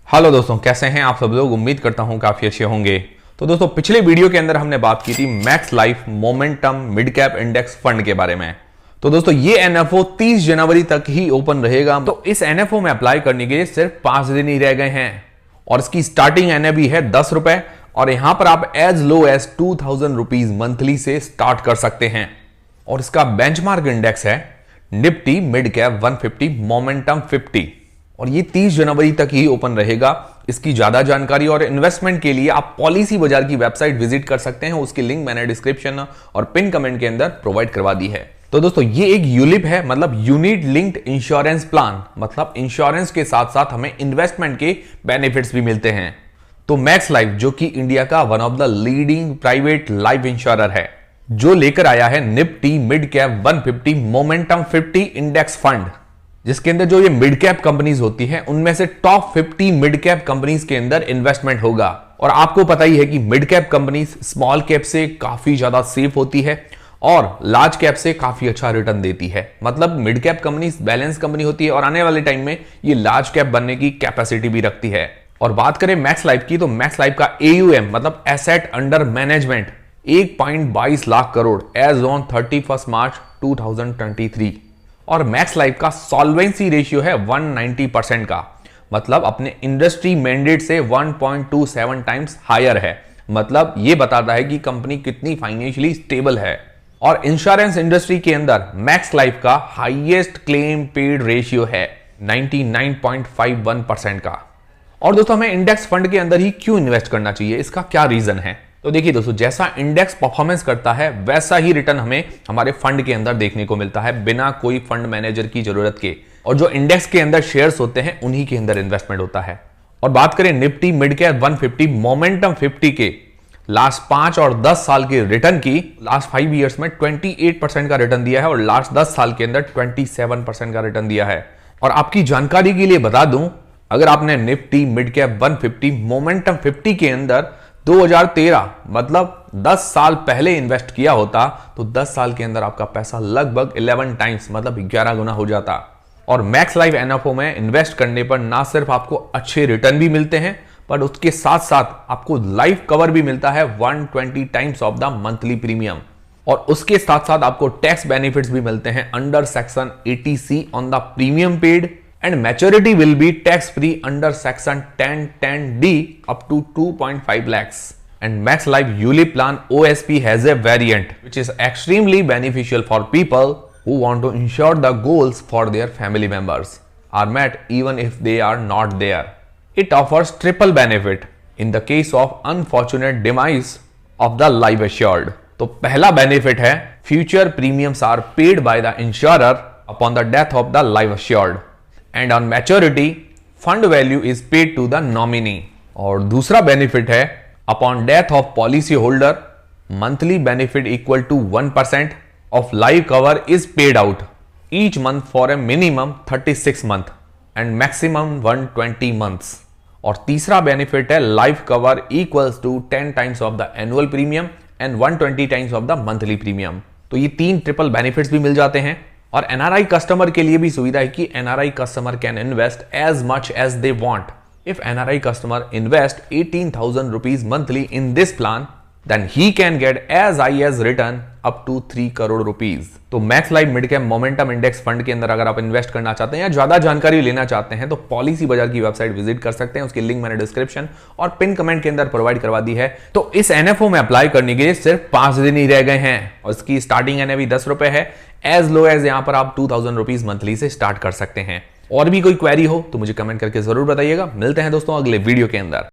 Hello दोस्तों, कैसे हैं आप सब लोग। उम्मीद करता हूं काफी अच्छे होंगे। तो दोस्तों, पिछले वीडियो के अंदर हमने बात की थी max life momentum mid cap index fund के बारे में। तो दोस्तों, ये एनएफओ 30 जनवरी तक ही ओपन रहेगा। तो इस एनएफओ में अप्लाई करने के लिए सिर्फ 5 दिन ही रह गए हैं और इसकी स्टार्टिंग एनएबी है 10 रुपए और यहां पर आप as low as 2000 rupees monthly से स्टार्ट कर सकते हैं। और इसका बेंचमार्क इंडेक्स है निफ्टी मिड कैप 150 मोमेंटम 50 और ये 30 जनवरी तक ही ओपन रहेगा। इसकी ज्यादा जानकारी और इन्वेस्टमेंट के लिए आप पॉलिसी बाजार की वेबसाइट विजिट कर सकते हैं। उसकी लिंक मैंने डिस्क्रिप्शन और पिन कमेंट के अंदर प्रोवाइड करवा दी है। तो दोस्तों, ये एक यूलिप है, मतलब यूनिट लिंक्ड इंश्योरेंस प्लान, मतलब इंश्योरेंस के साथ साथ हमें इन्वेस्टमेंट के बेनिफिट्स भी मिलते हैं। तो मैक्स लाइफ, जो कि इंडिया का one of the leading private life insurer है, जो लेकर आया है Nifty mid cap 150 momentum 50 index fund, जिसके अंदर जो ये मिड कैप कंपनीज होती हैं उनमें से टॉप 50 मिड कैप कंपनीज के अंदर इन्वेस्टमेंट होगा। और आपको पता ही है कि mid cap companies small cap से काफी ज्यादा सेफ होती है और लार्ज कैप से काफी अच्छा रिटर्न देती है। मतलब mid cap companies balance company होती है और आने वाले टाइम में ये लार्ज कैप बनने की कैपेसिटी भी रखती है। और बात करें मैक्स लाइफ की, तो मैक्स लाइफ का AUM मतलब asset under management 1.22 lakh crore as on 31 March 2023 और मैक्स लाइफ का सॉल्वेंसी रेशियो है 190% का, मतलब अपने इंडस्ट्री मैंडेट से 1.27 टाइम्स हायर है। मतलब ये बताता है कि कंपनी कितनी फाइनेंशियली स्टेबल है। और इंश्योरेंस इंडस्ट्री के अंदर मैक्स लाइफ का हाईएस्ट क्लेम पेड रेशियो है 99.51% का। और दोस्तों, हमें इंडेक्स फंड के अंदर ही क्यों इन्वेस्ट करना चाहिए, इसका क्या रीजन है? तो देखिए दोस्तों, जैसा इंडेक्स परफॉर्मेंस करता है वैसा ही रिटर्न हमें हमारे फंड के अंदर देखने को मिलता है बिना कोई फंड मैनेजर की जरूरत के। और जो इंडेक्स के अंदर शेयर्स होते हैं उन्हीं के अंदर इन्वेस्टमेंट होता है। और बात करें निफ्टी मिड कैप 150 मोमेंटम 50 के लास्ट 5 और 10 साल के रिटर्न की, लास्ट 5 ईयर्स में 28% का रिटर्न दिया है और लास्ट 10 साल के अंदर 27% का रिटर्न दिया है। और आपकी जानकारी के लिए बता दूं, अगर आपने निफ्टी मिड कैप 150 मोमेंटम 50 के अंदर 2013 मतलब 10 साल पहले इन्वेस्ट किया होता तो 10 साल के अंदर आपका पैसा लगभग 11 टाइम्स मतलब 11 गुना हो जाता। और मैक्स लाइफ एनएफओ में इन्वेस्ट करने पर ना सिर्फ आपको अच्छे रिटर्न भी मिलते हैं, पर उसके साथ साथ आपको लाइफ कवर भी मिलता है 120 times of the monthly premium. और उसके साथ साथ आपको टैक्स बेनिफिट्स भी मिलते हैं under section 80C on the premium paid and maturity will be tax free under section 1010D up to 2.5 lakhs. And Max Life ULIP plan OSP has a variant which is extremely beneficial for people who want to ensure the goals for their family members are met even if they are not there. It offers triple benefit in the case of unfortunate demise of the life assured. तो पहला benefit है future premiums are paid by the insurer upon the death of the life assured. And on maturity, fund value is paid to the nominee. और दूसरा benefit है upon death of policy holder, monthly benefit equal to 1% of life cover is paid out each month for a minimum 36 month and maximum 120 months. और तीसरा benefit है life cover equals to 10 times of the annual premium and 120 times of the monthly premium. तो ये 3 triple benefits भी मिल जाते हैं। और NRI customer के लिए भी सुविधा है कि NRI customer can invest as much as they want. If NRI customer invest 18,000 rupees monthly in this plan, then he can get as high as return up to 3 crore rupees. तो Max Life mid cap momentum index fund के अंदर अगर आप invest करना चाहते हैं या ज्यादा जानकारी लेना चाहते हैं तो पॉलिसी बाजार की वेबसाइट विजिट कर सकते हैं। उसकी लिंक मैंने डिस्क्रिप्शन और पिन कमेंट के अंदर प्रोवाइड करवा दी है। तो इस एनएफओ में अप्लाई करने के लिए सिर्फ 5 दिन ही रह गए हैं और इसकी स्टार्टिंग एनएबी 10 रुपए है। एज लो एज यहां पर आप 2000 रुपीज मंथली से स्टार्ट कर सकते हैं। और भी कोई क्वेरी हो तो मुझे कमेंट करके जरूर बताइएगा। मिलते हैं दोस्तों अगले वीडियो के अंदर।